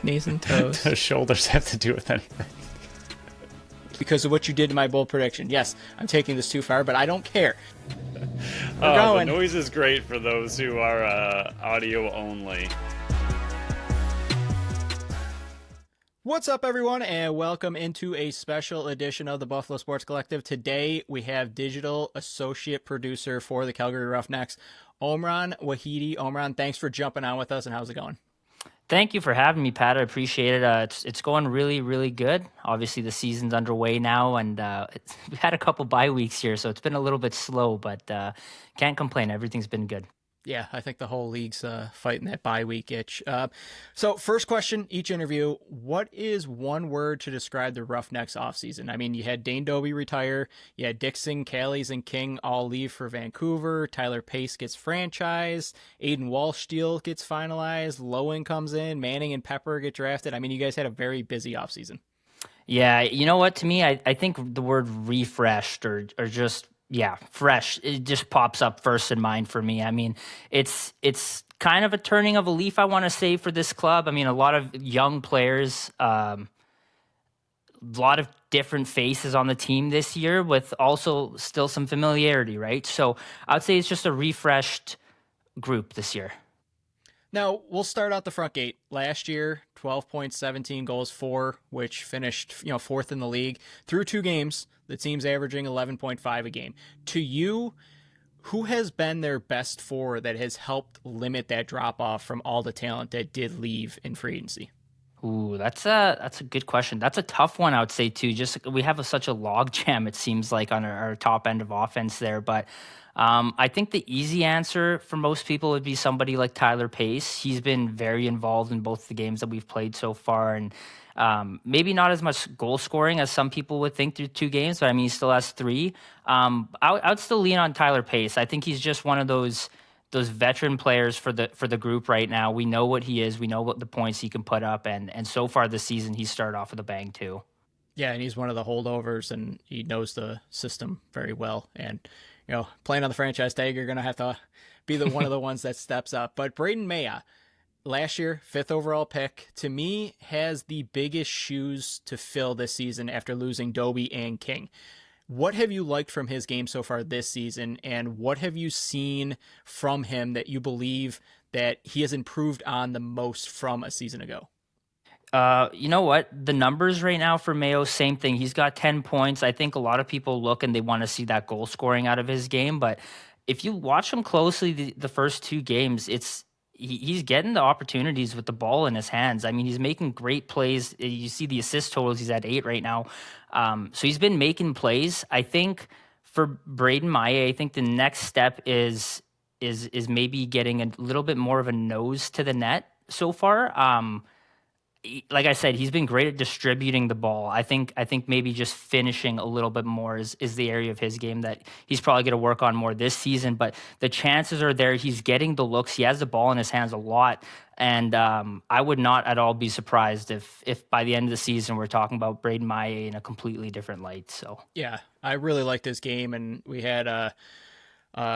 Knees and toes. Does shoulders have to do with anything? Because of what you did to my bold prediction. Yes, I'm taking this too far, but I don't care. We're Oh, the going. noise is great for those who are audio only. What's up, everyone, and welcome into a special edition of the Buffalo Sports Collective. Today, we have digital associate producer for the Calgary Roughnecks, Omran Wahidy. Omran, thanks for jumping on with us, and how's it going? Thank you for having me, Pat. I appreciate it. It's going really, really good. Obviously, the season's underway now, and we've had a couple bye weeks here, so it's been a little bit slow, but can't complain. Everything's been good. Yeah, I think the whole league's fighting that bye week itch. So first question, each interview, what is one word to describe the Roughnecks offseason? I mean, you had Dane Dobbie retire, you had Dixon, Callies, and King all leave for Vancouver, Tyler Pace gets franchised, Aden Walsh deal gets finalized, Lowen comes in, Manning and Pepper get drafted. I mean, you guys had a very busy offseason. Yeah, you know what? To me, I think the word refreshed or just fresh. It just pops up first in mind for me. I mean, it's kind of a turning of a leaf, I want to say, for this club. I mean, a lot of young players, a lot of different faces on the team this year with also still some familiarity, right? So I would say it's just a refreshed group this year. Now, we'll start out the front gate. Last year, 12 points, 17 goals, 4, which finished, fourth in the league. Through 2 games, the team's averaging 11.5 a game. To you, who has been their best forward that has helped limit that drop-off from all the talent that did leave in free agency? Ooh, that's a good question. That's a tough one, I would say too. Just we have such a log jam, it seems like, on our top end of offense there. But I think the easy answer for most people would be somebody like Tyler Pace. He's been very involved in both the games that we've played so far, and maybe not as much goal scoring as some people would think through 2 games. But I mean, he still has 3. I would still lean on Tyler Pace. I think he's just one of those veteran players for the group right now. We know what he is. We know what the points he can put up, and so far this season he started off with a bang too. Yeah, and he's one of the holdovers, and he knows the system very well. And playing on the franchise tag, you're going to have to be one of the ones that steps up. But Braden Maya, last year, 5th overall pick, to me has the biggest shoes to fill this season after losing Dobbie and King. What have you liked from his game so far this season, and what have you seen from him that you believe that he has improved on the most from a season ago? You know what? The numbers right now for Mayo, same thing. He's got 10 points. I think a lot of people look and they want to see that goal scoring out of his game. But if you watch him closely, the first 2 games, he's getting the opportunities with the ball in his hands. I mean, he's making great plays. You see the assist totals. He's at 8 right now. So he's been making plays. I think for Braden Maya, I think the next step is maybe getting a little bit more of a nose to the net so far. Like I said, he's been great at distributing the ball. I think maybe just finishing a little bit more is the area of his game that he's probably going to work on more this season. But the chances are there. He's getting the looks. He has the ball in his hands a lot. And I would not at all be surprised if by the end of the season we're talking about Braden Maya in a completely different light. So Yeah, I really liked this game, and we had a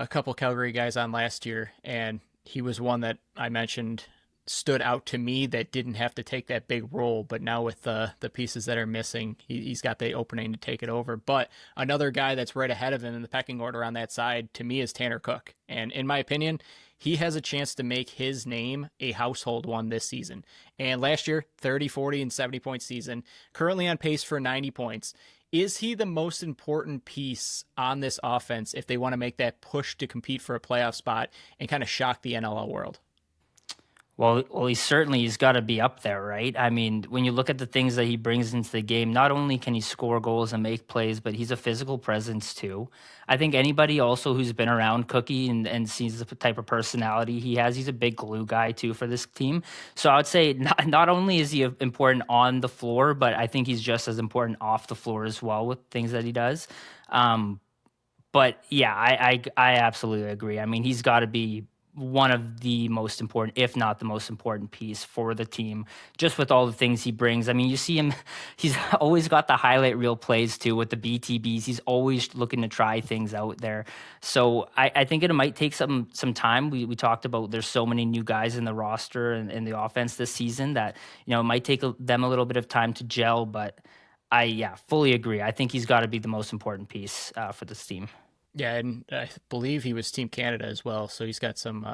couple Calgary guys on last year, and he was one that I mentioned stood out to me that didn't have to take that big role, but now with the pieces that are missing, he's got the opening to take it over. But another guy that's right ahead of him in the pecking order on that side to me is Tanner Cook, and in my opinion, he has a chance to make his name a household one this season. And last year, 30, 40, and 70 point season, currently on pace for 90 points. Is he the most important piece on this offense if they want to make that push to compete for a playoff spot and kind of shock the NLL world? Well, he's got to be up there, right? I mean, when you look at the things that he brings into the game, not only can he score goals and make plays, but he's a physical presence too. I think anybody also who's been around Cookie and sees the type of personality he has, he's a big glue guy too for this team. So I would say not only is he important on the floor, but I think he's just as important off the floor as well with things that he does. But yeah, I absolutely agree. I mean, he's got to be one of the most important, if not the most important piece for the team, just with all the things he brings. I mean, you see him, he's always got the highlight reel plays too with the BTBs. He's always looking to try things out there. So I think it might take some time. We talked about there's so many new guys in the roster and in the offense this season that, it might take them a little bit of time to gel, but I fully agree. I think he's got to be the most important piece for this team. Yeah, and I believe he was Team Canada as well, so he's got some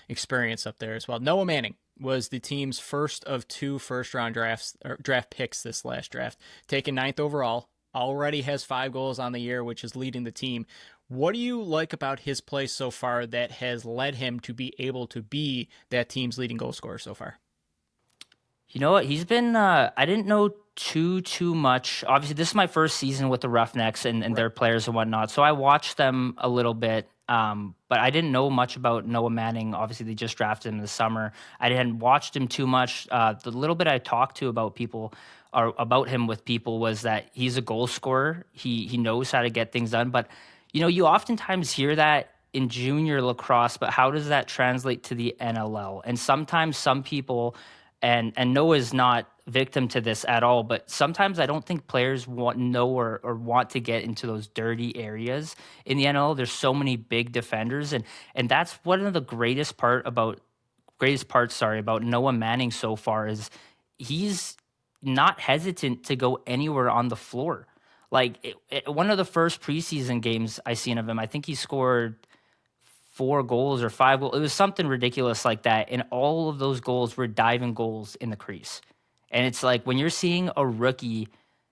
experience up there as well. Noah Manning was the team's first of two first-round draft picks this last draft, taken ninth overall. Already has 5 goals on the year, which is leading the team. What do you like about his play so far that has led him to be able to be that team's leading goal scorer so far? You know what? He's been. I didn't know too much. Obviously, this is my first season with the Roughnecks and their players and whatnot. So I watched them a little bit, but I didn't know much about Noah Manning. Obviously, they just drafted him in the summer. I hadn't watched him too much. The little bit I talked to about people or about him with people was that he's a goal scorer. He knows how to get things done. But you oftentimes hear that in junior lacrosse, but how does that translate to the NLL? And sometimes some people and Noah's not victim to this at all, but sometimes I don't think players know or want to get into those dirty areas in the NL. There's so many big defenders, and that's one of the greatest parts about Noah Manning so far is he's not hesitant to go anywhere on the floor. Like one of the first preseason games I seen of him, I think he scored 4 goals or 5 goals. It was something ridiculous like that. And all of those goals were diving goals in the crease. And it's like when you're seeing a rookie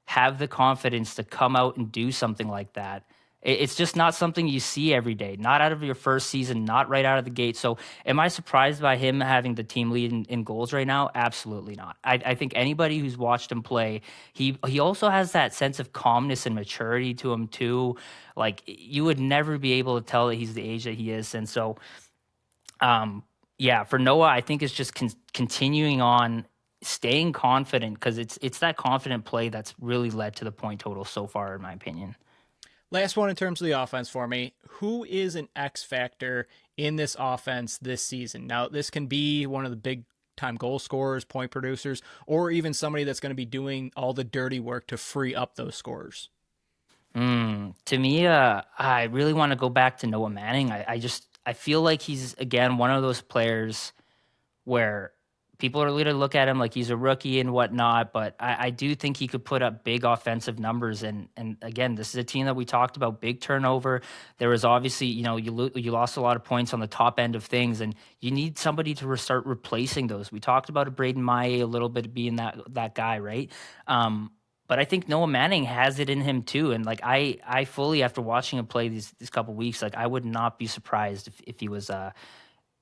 have the confidence to come out and do something like that, it's just not something you see every day, not out of your first season, not right out of the gate. So am I surprised by him having the team lead in goals right now? Absolutely not. I think anybody who's watched him play, he also has that sense of calmness and maturity to him too. Like you would never be able to tell that he's the age that he is. And so, for Noah, I think it's just continuing on staying confident because it's that confident play that's really led to the point total so far, in my opinion. Last one in terms of the offense for me. Who is an X factor in this offense this season? Now, this can be one of the big time goal scorers, point producers, or even somebody that's going to be doing all the dirty work to free up those scorers. To me, I really want to go back to Noah Manning. I feel like he's, again, one of those players where people are going to look at him like he's a rookie and whatnot, but I do think he could put up big offensive numbers. And again, this is a team that we talked about, big turnover. There was obviously, you lost a lot of points on the top end of things, and you need somebody to start replacing those. We talked about a Braden Maillet a little bit being that guy, right? But I think Noah Manning has it in him too. And like I fully, after watching him play these couple weeks, like I would not be surprised if he was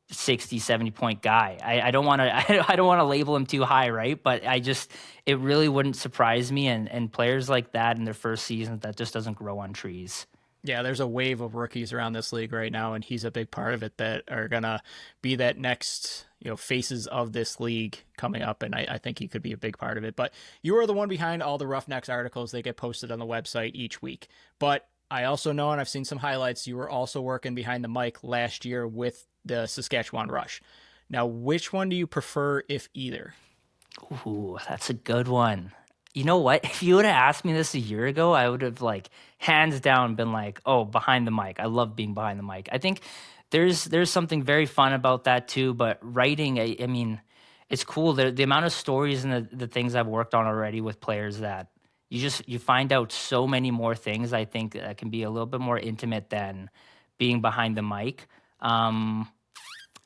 60, 70 point guy. I don't want to I don't want to label him too high, right? But it really wouldn't surprise me, and players like that in their first season, that just doesn't grow on trees. Yeah, there's a wave of rookies around this league right now, and he's a big part of it that are gonna be that next, faces of this league coming up, and I think he could be a big part of it. But you are the one behind all the Roughnecks articles. They get posted on the website each week. But I also know, and I've seen some highlights, you were also working behind the mic last year with the Saskatchewan Rush. Now, which one do you prefer, if either? Ooh, that's a good one. You know what? If you would have asked me this a year ago, I would have hands down been like, "Oh, behind the mic. I love being behind the mic." I think there's something very fun about that too. But writing, I mean, it's cool. The amount of stories and the things I've worked on already with players that you find out so many more things. I think that can be a little bit more intimate than being behind the mic.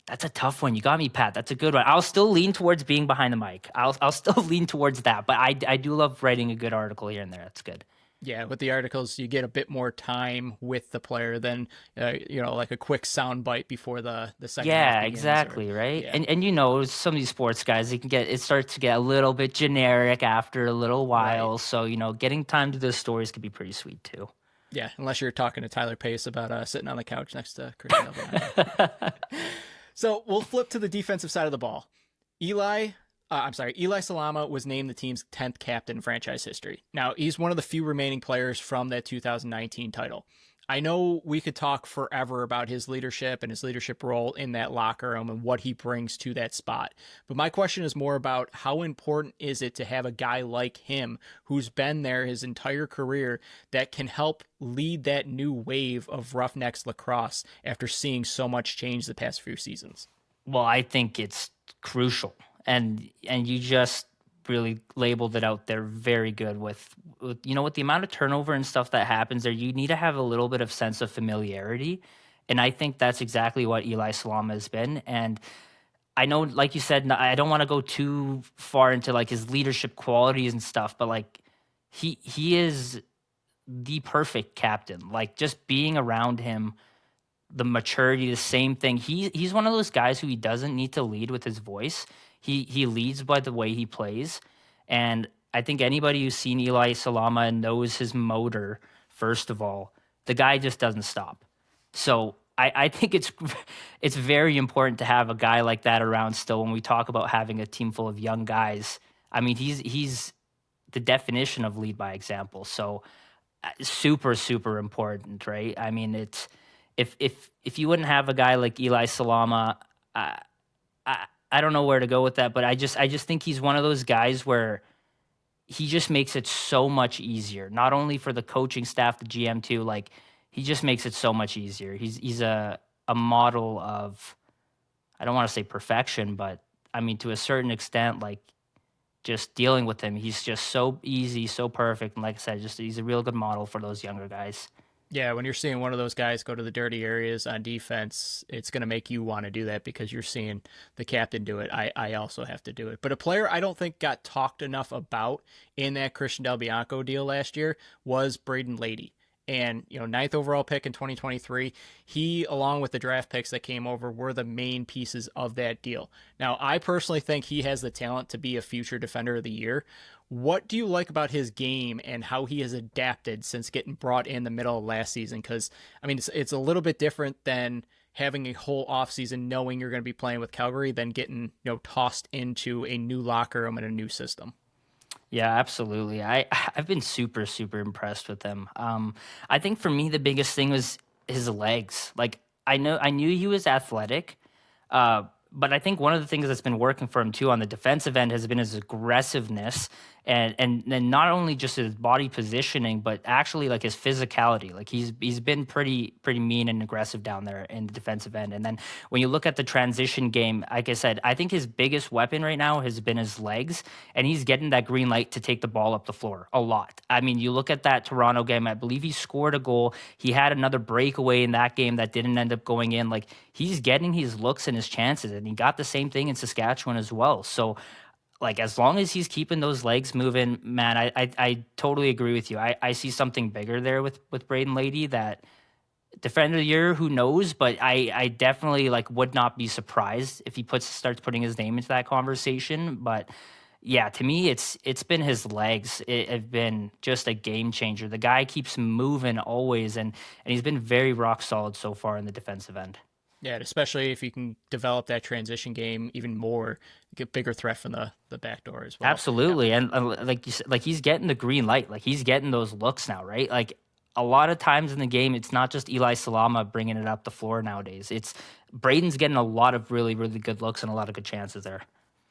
That's a tough one. You got me, Pat. That's a good one. I'll still lean towards being behind the mic. I'll still lean towards that, but I do love writing a good article here and there. That's good. Yeah, with the articles, you get a bit more time with the player than, like a quick sound bite before the second. Yeah, exactly, right? Yeah. And some of these sports guys, it starts to get a little bit generic after a little while. Right. So, getting time to those stories could be pretty sweet too. Yeah, unless you're talking to Tyler Pace about sitting on the couch next to Chris Neville. So we'll flip to the defensive side of the ball. Eli Salama was named the team's 10th captain in franchise history. Now, he's one of the few remaining players from that 2019 title. I know we could talk forever about his leadership and his leadership role in that locker room and what he brings to that spot. But my question is more about how important is it to have a guy like him who's been there his entire career that can help lead that new wave of Roughnecks lacrosse after seeing so much change the past few seasons? Well, I think it's crucial, and you just really labeled it out there very good with with the amount of turnover and stuff that happens there. You need to have a little bit of sense of familiarity, and I think that's exactly what Eli Salama has been. And I know, like you said, I don't want to go too far into like his leadership qualities and stuff, but like he is the perfect captain. Like just being around him, the maturity, the same thing. He's one of those guys who he doesn't need to lead with his voice. He leads by the way he plays, and I think anybody who's seen Eli Salama and knows his motor, first of all, the guy just doesn't stop. So I think it's very important to have a guy like that around still when we talk about having a team full of young guys. I mean, he's the definition of lead by example. So super super important, right? I mean, it's if you wouldn't have a guy like Eli Salama, uh, I don't know where to go with that, but I just think he's one of those guys where he just makes it so much easier, not only for the coaching staff, the GM too. Like he just makes it so much easier. He's a model of, I don't want to say perfection, but I mean to a certain extent, like just dealing with him, he's just so easy, so perfect, and like I said, just he's a real good model for those younger guys. Yeah, when you're seeing one of those guys go to the dirty areas on defense, it's going to make you want to do that because you're seeing the captain do it. I also have to do it. But a player I don't think got talked enough about in that Christian Del Bianco deal last year was Braden Lady. And, ninth overall pick in 2023, he, along with the draft picks that came over, were the main pieces of that deal. Now, I personally think he has the talent to be a future defender of the year. What do you like about his game and how he has adapted since getting brought in the middle of last season? Because, I mean, it's a little bit different than having a whole offseason knowing you're going to be playing with Calgary than getting, tossed into a new locker room and a new system. Yeah, absolutely. I've been super super impressed with him. I think for me the biggest thing was his legs. Like I knew he was athletic, but I think one of the things that's been working for him too on the defensive end has been his aggressiveness and not only just his body positioning, but actually like his physicality. Like he's been pretty mean and aggressive down there in the defensive end. And then when you look at the transition game, like I said, I think his biggest weapon right now has been his legs, and he's getting that green light to take the ball up the floor a lot. I mean, you look at that Toronto game, I believe he scored a goal. He had another breakaway in that game that didn't end up going in. Like he's getting his looks and his chances, and he got the same thing in Saskatchewan as well. So like as long as he's keeping those legs moving, man, I totally agree with you. I see something bigger there with Braden Lady, that defender of the year, who knows? But I definitely like would not be surprised if he starts putting his name into that conversation. But yeah, to me, it's been his legs. It have been just a game changer. The guy keeps moving always, and he's been very rock solid so far in the defensive end. Yeah, especially if you can develop that transition game even more, get bigger threat from the back door as well. Yeah. Absolutely, and like you said, like he's getting the green light, like he's getting those looks now, right? Like a lot of times in the game, it's not just Eli Salama bringing it up the floor nowadays. It's Braden's getting a lot of really really good looks and a lot of good chances there.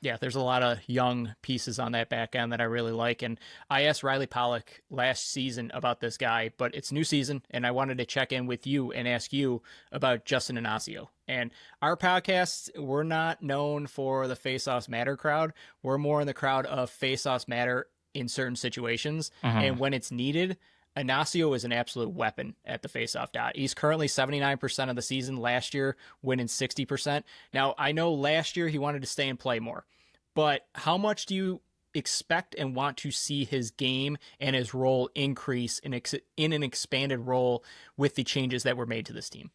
Yeah, there's a lot of young pieces on that back end that I really like. And I asked Riley Pollock last season about this guy, but it's new season, and I wanted to check in with you and ask you about Justin Inacio. And our podcasts, we're not known for the Face-Offs Matter crowd. We're more in the crowd of Face-Offs Matter in certain situations. And when it's needed, Inacio is an absolute weapon at the faceoff dot. He's currently 79% of the season. Last year, winning 60%. Now, I know last year he wanted to stay and play more, but how much do you expect and want to see his game and his role increase in an expanded role with the changes that were made to this team?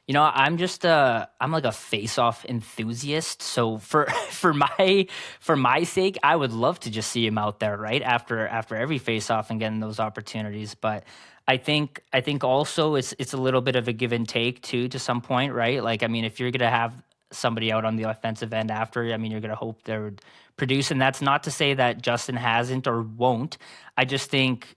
I'm like a face-off enthusiast. So for my sake, I would love to just see him out there, right? After every face-off and getting those opportunities. But I think also it's a little bit of a give and take too, to some point, right? Like, I mean, if you're gonna have somebody out on the offensive end after, I mean, you're gonna hope they would produce. And that's not to say that Justin hasn't or won't. I just think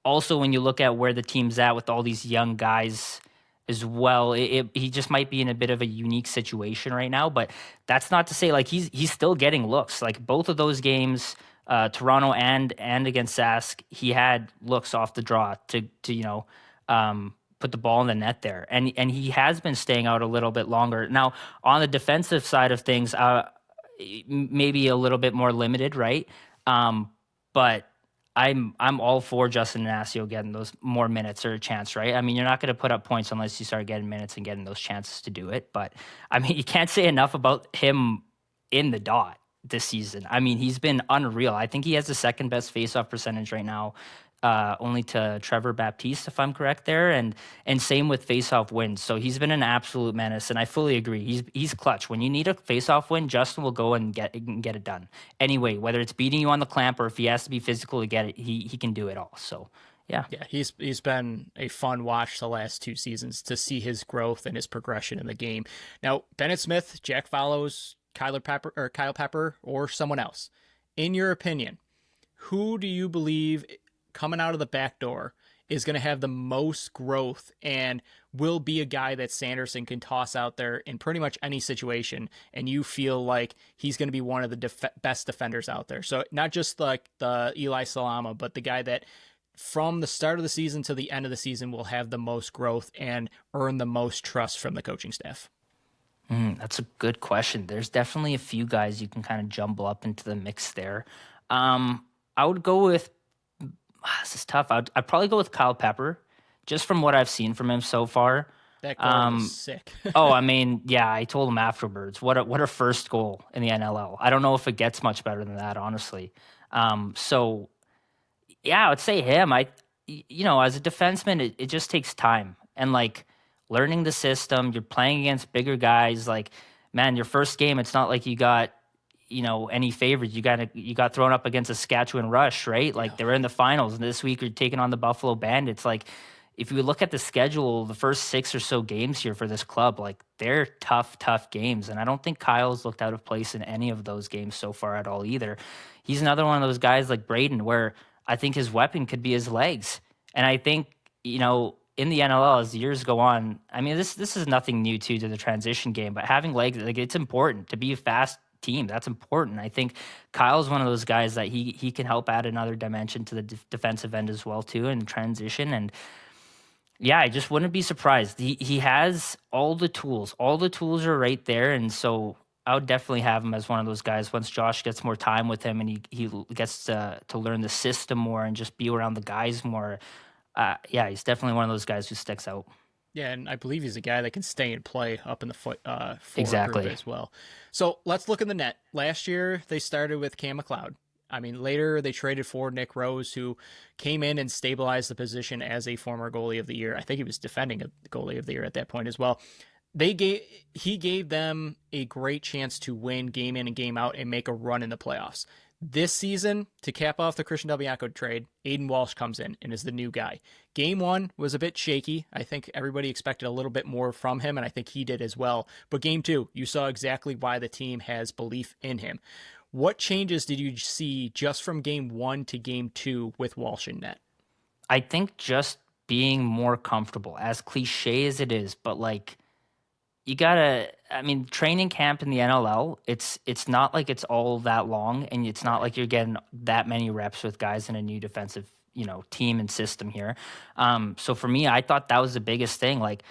also, when you look at where the team's at with all these young guys as well, he just might be in a bit of a unique situation right now. But that's not to say like he's still getting looks. Like both of those games, Toronto and against Sask, he had looks off the draw to put the ball in the net there, and he has been staying out a little bit longer. Now on the defensive side of things, maybe a little bit more limited, right? But I'm all for Justin Ignacio getting those more minutes or a chance, right? I mean, you're not going to put up points unless you start getting minutes and getting those chances to do it. But I mean, you can't say enough about him in the dot this season. I mean, he's been unreal. I think he has the second best faceoff percentage right now, only to Trevor Baptiste, if I'm correct there, and same with faceoff wins. So he's been an absolute menace, and I fully agree. He's clutch. When you need a faceoff win, Justin will go and get it done. Anyway, whether it's beating you on the clamp or if he has to be physical to get it, he can do it all. So yeah, he's been a fun watch the last 2 seasons to see his growth and his progression in the game. Now, Bennett Smith, Jack Follows, Kyle Pepper, or someone else. In your opinion, who do you believe coming out of the back door is going to have the most growth and will be a guy that Sanderson can toss out there in pretty much any situation, and you feel like he's going to be one of the best defenders out there? So not just like the Eli Salama, but the guy that from the start of the season to the end of the season will have the most growth and earn the most trust from the coaching staff. That's a good question. There's definitely a few guys you can kind of jumble up into the mix there. I would go with, this is tough. I'd probably go with Kyle Pepper, just from what I've seen from him so far. That goal was sick. Oh, I mean, yeah, I told him afterwards, what a first goal in the NLL. I don't know if it gets much better than that, honestly. So yeah, I would say him. As a defenseman, it just takes time and like learning the system. You're playing against bigger guys. Like, man, your first game, it's not like you got any favorites. You got thrown up against a Saskatchewan Rush, right? Like they were in the finals, and this week you're taking on the Buffalo Bandits. Like, if you look at the schedule, the first 6 or so games here for this club, like they're tough games. And I don't think Kyle's looked out of place in any of those games so far at all either. He's another one of those guys like Braden, where I think his weapon could be his legs. And I think, in the NLL as the years go on, I mean, this is nothing new to the transition game, but having legs, like it's important to be a fast team. That's important. I think Kyle's one of those guys that he can help add another dimension to the defensive end as well too in transition. And yeah, I just wouldn't be surprised. He has all the tools. All the tools are right there, and so I would definitely have him as one of those guys once Josh gets more time with him and he gets to learn the system more and just be around the guys more. He's definitely one of those guys who sticks out. Yeah, and I believe he's a guy that can stay and play up in the forward Exactly group as well. So let's look in the net. Last year, they started with Cam McLeod. I mean, later they traded for Nick Rose, who came in and stabilized the position as a former goalie of the year. I think he was defending a goalie of the year at that point as well. He gave them a great chance to win game in and game out and make a run in the playoffs. This season, to cap off the Christian Del Bianco trade, Aden Walsh comes in and is the new guy. Game 1 was a bit shaky. I think everybody expected a little bit more from him, and I think he did as well. But Game 2, you saw exactly why the team has belief in him. What changes did you see just from Game 1 to Game 2 with Walsh in net? I think just being more comfortable, as cliche as it is, but like, training camp in the NLL, it's not like it's all that long, and it's not like you're getting that many reps with guys in a new defensive, team and system here. So for me, I thought that was the biggest thing. Like,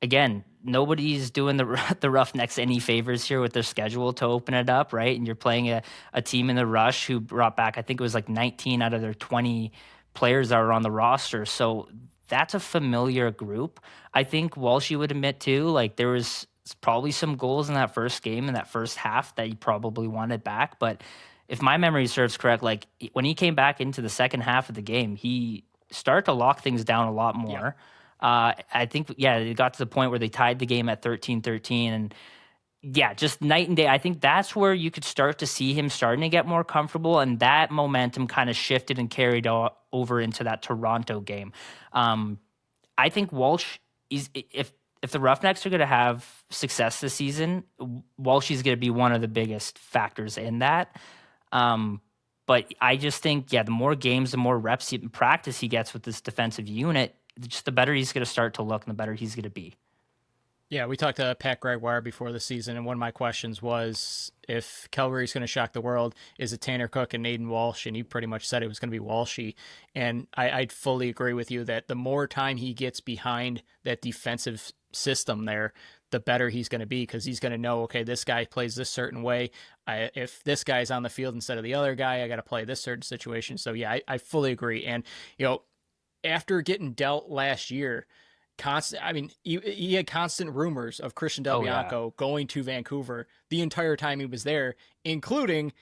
again, nobody's doing the Roughnecks any favors here with their schedule to open it up, right? And you're playing a team in the Rush who brought back, I think it was like 19 out of their 20 players that were on the roster. So that's a familiar group. I think Walsh, you would admit too, like there was probably some goals in that first game, in that first half, that he probably wanted back. But if my memory serves correct, like when he came back into the second half of the game, he started to lock things down a lot more. Yeah. I think, it got to the point where they tied the game at 13-13, and just night and day. I think that's where you could start to see him starting to get more comfortable, and that momentum kind of shifted and carried over into that Toronto game. I think Walsh is, if the Roughnecks are going to have success this season, Walsh is going to be one of the biggest factors in that. But But I just think, yeah, the more games, the more reps and practice he gets with this defensive unit, just the better he's going to start to look and the better he's going to be. Yeah, we talked to Pat Gregoire before the season, and one of my questions was if Calgary's going to shock the world, is it Tanner Cook and Aden Walsh? And he pretty much said it was going to be Walshy. And I'd fully agree with you that the more time he gets behind that defensive system there, the better he's going to be because he's going to know, okay, this guy plays this certain way. If this guy's on the field instead of the other guy, I got to play this certain situation. So, yeah, I fully agree. And, after getting dealt last year, he had constant rumors of Christian Del Bianco going to Vancouver the entire time he was there, including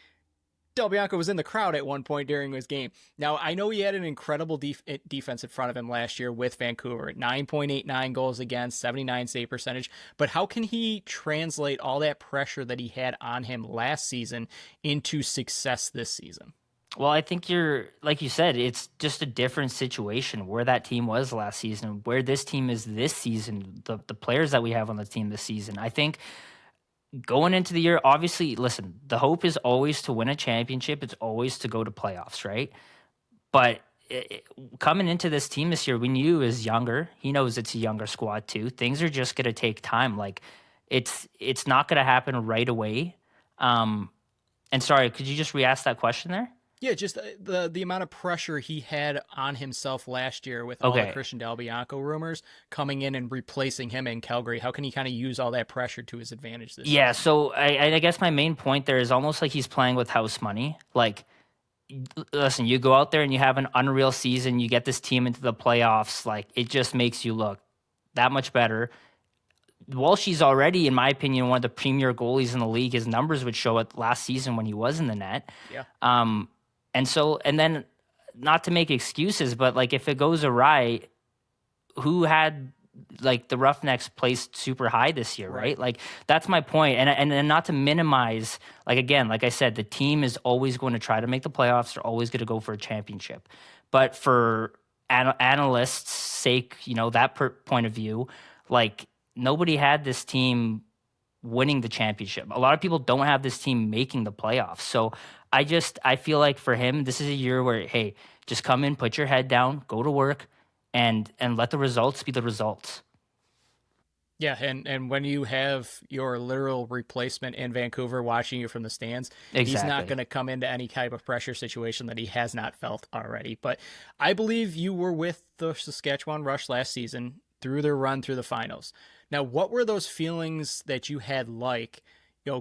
Del Bianco was in the crowd at one point during his game. Now, I know he had an incredible defense in front of him last year with Vancouver, 9.89 goals against, 79 save percentage, but how can he translate all that pressure that he had on him last season into success this season? Well, I think like you said, it's just a different situation where that team was last season, where this team is this season, the players that we have on the team this season. I think going into the year, obviously, listen, the hope is always to win a championship. It's always to go to playoffs, right? But coming into this team this year, we knew is younger. He knows it's a younger squad too. Things are just going to take time. Like it's not going to happen right away. And sorry, could you just re-ask that question there? Yeah, just the amount of pressure he had on himself last year with all the Christian Del Bianco rumors coming in and replacing him in Calgary. How can he kind of use all that pressure to his advantage this year? Yeah, so I guess my main point there is almost like he's playing with house money. Like, listen, you go out there and you have an unreal season, you get this team into the playoffs, like it just makes you look that much better. Walshy's already, in my opinion, one of the premier goalies in the league. His numbers would show it last season when he was in the net. Yeah. And then not to make excuses, but like if it goes awry, who had like the Roughnecks placed super high this year, right? Like that's my point. And not to minimize, like again, like I said, the team is always going to try to make the playoffs. They're always going to go for a championship. But for analysts' sake, that point of view, like nobody had this team winning the championship. A lot of people don't have this team making the playoffs. So I feel like for him, this is a year where, hey, just come in, put your head down, go to work, and let the results be the results. Yeah, and when you have your literal replacement in Vancouver watching you from the stands, He's not going to come into any type of pressure situation that he has not felt already. But I believe you were with the Saskatchewan Rush last season through their run through the finals. Now, what were those feelings that you had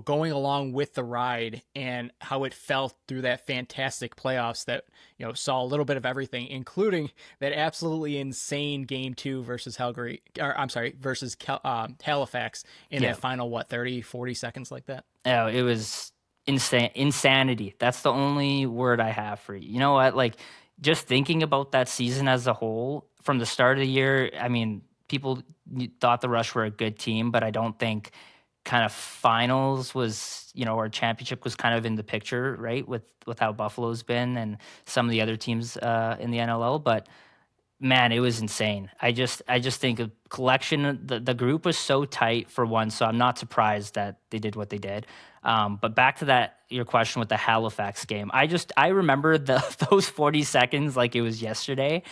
going along with the ride and how it felt through that fantastic playoffs that, saw a little bit of everything, including that absolutely insane game 2 versus Halifax in that final, 30, 40 seconds like that? Oh, it was insanity. That's the only word I have for you. You know what? Like just thinking about that season as a whole from the start of the year, I mean, people thought the Rush were a good team, but I don't think kind of finals was, or championship was kind of in the picture, right? With how Buffalo's been and some of the other teams in the NLL. But man, it was insane. I just think a collection, the group was so tight for one, so I'm not surprised that they did what they did. But back to your question with the Halifax game, I remember those 40 seconds like it was yesterday.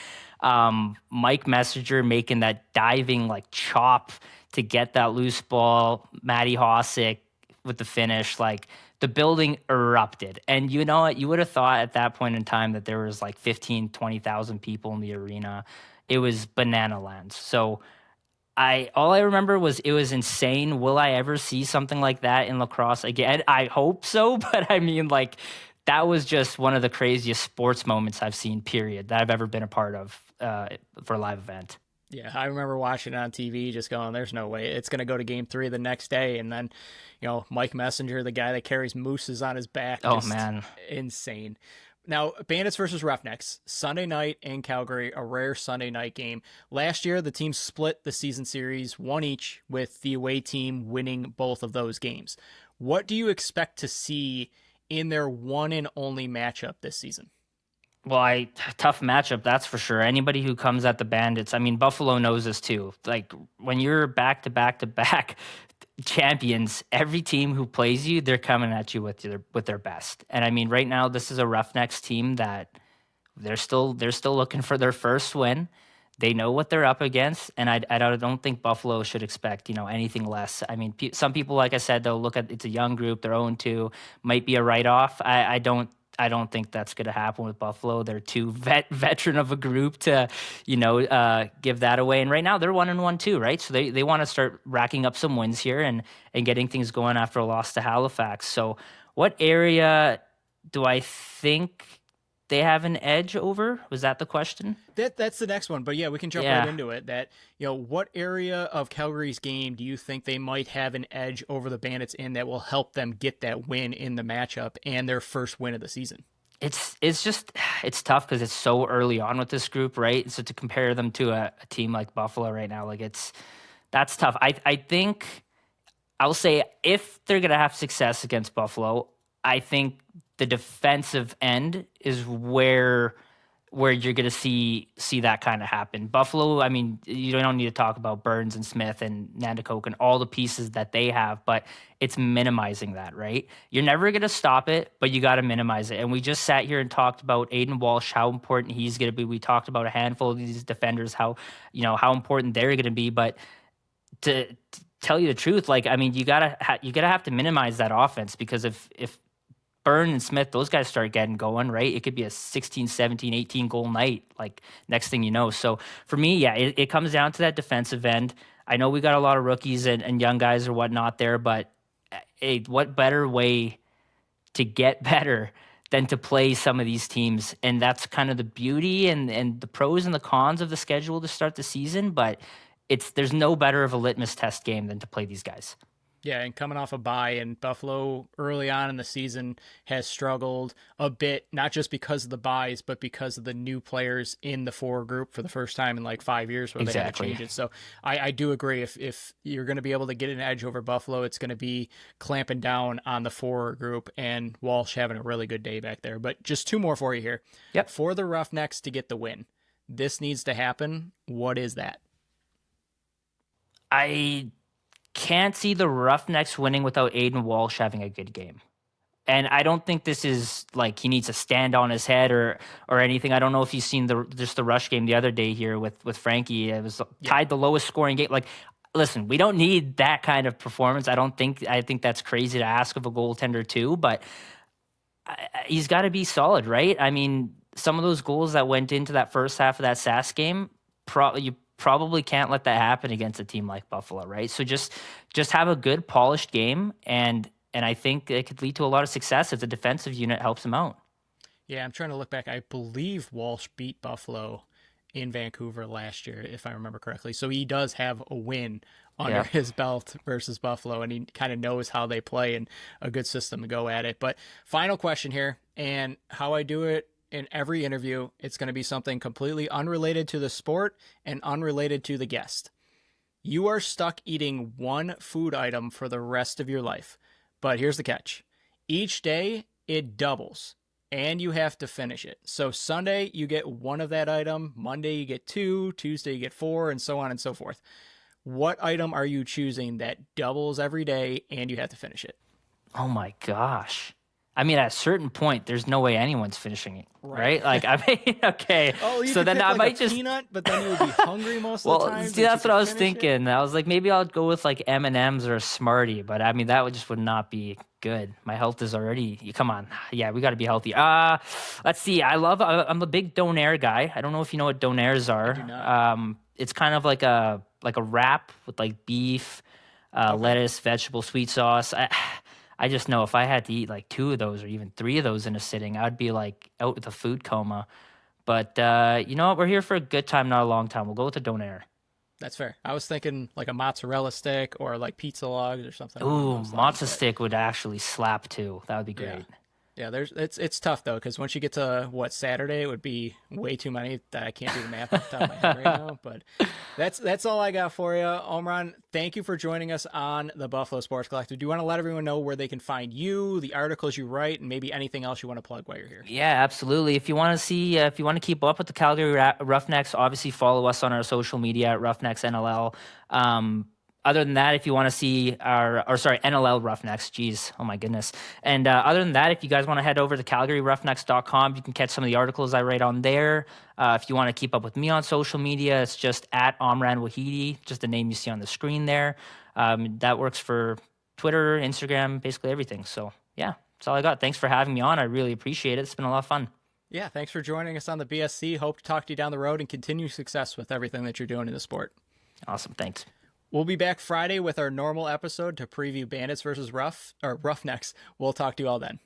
Mike Messenger making that diving like chop to get that loose ball, Matty Hosick with the finish, like the building erupted. And you know what? You would have thought at that point in time that there was like 15, 20,000 people in the arena. It was banana land. So all I remember was it was insane. Will I ever see something like that in lacrosse again? I hope so. But I mean, like, that was just one of the craziest sports moments I've seen, period, that I've ever been a part of for a live event. Yeah, I remember watching it on TV just going, there's no way. It's going to go to game 3 the next day. And then, Mike Messenger, the guy that carries mooses on his back. Oh, man. Insane. Now, Bandits versus Roughnecks, Sunday night in Calgary, a rare Sunday night game. Last year, the team split the season series, one each, with the away team winning both of those games. What do you expect to see in their one and only matchup this season? Well, tough matchup, that's for sure. Anybody who comes at the Bandits, I mean, Buffalo knows this too. Like when you're back to back to back, champions, every team who plays you, they're coming at you with their best. And I mean, right now, this is a Roughnecks team that they're still looking for their first win. They know what they're up against, and I don't think Buffalo should expect anything less. I mean, some people, like I said, they'll look at it's a young group, they're 0-2, might be a write off. I don't think that's going to happen with Buffalo. They're too veteran of a group to, give that away. And right now they're 1-1 too, right? So they want to start racking up some wins here and getting things going after a loss to Halifax. So what area do I think they have an edge over? Was that the question? That's the next one, but yeah, we can jump right into it. That what area of Calgary's game do you think they might have an edge over the Bandits in that will help them get that win in the matchup and their first win of the season? It's tough because it's so early on with this group, right? So to compare them to a team like Buffalo right now, like that's tough. I think I'll say if they're gonna have success against Buffalo, I think the defensive end is where you're going to see that kind of happen. Buffalo, I mean, you don't need to talk about Burns and Smith and Nanticoke and all the pieces that they have, but it's minimizing that, right? You're never going to stop it, but you got to minimize it. And we just sat here and talked about Aden Walsh, how important he's going to be. We talked about a handful of these defenders, how important they're going to be. But to tell you the truth, like, I mean, you gotta have to minimize that offense, because if Byrne and Smith, those guys start getting going, right? It could be a 16, 17, 18 goal night, like next thing you know. So for me, yeah, it comes down to that defensive end. I know we got a lot of rookies and young guys or whatnot there, but hey, what better way to get better than to play some of these teams? And that's kind of the beauty and the pros and the cons of the schedule to start the season. But there's no better of a litmus test game than to play these guys. Yeah, and coming off a bye, and Buffalo early on in the season has struggled a bit, not just because of the buys, but because of the new players in the forward group for the first time in like 5 years where they had to change it. So I do agree. If you're going to be able to get an edge over Buffalo, it's going to be clamping down on the forward group, and Walsh having a really good day back there. But just two more for you here. Yep. For the Roughnecks to get the win, this needs to happen. What is that? I can't see the Roughnecks winning without Aden Walsh having a good game. And I don't think this is like he needs to stand on his head or anything. I don't know if you've seen the rush game the other day here with Frankie. It was tied the lowest scoring game. Like, listen, we don't need that kind of performance. I think that's crazy to ask of a goaltender too, but he's got to be solid, right? I mean, some of those goals that went into that first half of that SAS game, you probably can't let that happen against a team like Buffalo, right? So just have a good polished game, and I think it could lead to a lot of success if the defensive unit helps him out. Yeah, I'm trying to look back. I believe Walsh beat Buffalo in Vancouver last year, if I remember correctly. So he does have a win under his belt versus Buffalo, and he kind of knows how they play and a good system to go at it. But final question here, and how I do it in every interview, it's going to be something completely unrelated to the sport and unrelated to the guest. You are stuck eating one food item for the rest of your life, but here's the catch. Each day it doubles and you have to finish it. So Sunday you get one of that item, Monday you get two, Tuesday you get four, and so on and so forth. What item are you choosing that doubles every day and you have to finish it? Oh my gosh. I mean, at a certain point, there's no way anyone's finishing it, right? Like, I mean, okay. Oh, you so could then pick I like might a just peanut, but then you would be hungry most of the time. Well, see, that's what I was thinking. I was like, maybe I'll go with like M&Ms or a Smartie, but I mean, that would not be good. My health is already. Come on, yeah, we got to be healthy. Let's see. I'm a big Donair guy. I don't know if you know what Donairs are. I do not. It's kind of like a wrap with like beef, lettuce, vegetable, sweet sauce. I just know if I had to eat like two of those or even three of those in a sitting, I'd be like out with a food coma. But you know what? We're here for a good time, not a long time. We'll go with the Donair. That's fair. I was thinking like a mozzarella stick or like pizza logs or something. Ooh, mozzarella stick would actually slap too. That would be great. Yeah, it's tough though, because once you get to Saturday, it would be way too many that I can't do the math off the top of my head right now. But that's all I got for you, Omran. Thank you for joining us on the Buffalo Sports Collective. Do you want to let everyone know where they can find you, the articles you write, and maybe anything else you want to plug while you're here? Yeah, absolutely. If you want to keep up with the Calgary Roughnecks, obviously follow us on our social media at Roughnecks NLL. other than that, if you want to see NLL Roughnecks, geez, oh my goodness. And other than that, if you guys want to head over to CalgaryRoughnecks.com, you can catch some of the articles I write on there. If you want to keep up with me on social media, it's just at Omran Wahidy, just the name you see on the screen there. That works for Twitter, Instagram, basically everything. So yeah, that's all I got. Thanks for having me on. I really appreciate it. It's been a lot of fun. Yeah, thanks for joining us on the BSC. Hope to talk to you down the road and continue success with everything that you're doing in the sport. Awesome. Thanks. We'll be back Friday with our normal episode to preview Bandits versus Roughnecks. We'll talk to you all then.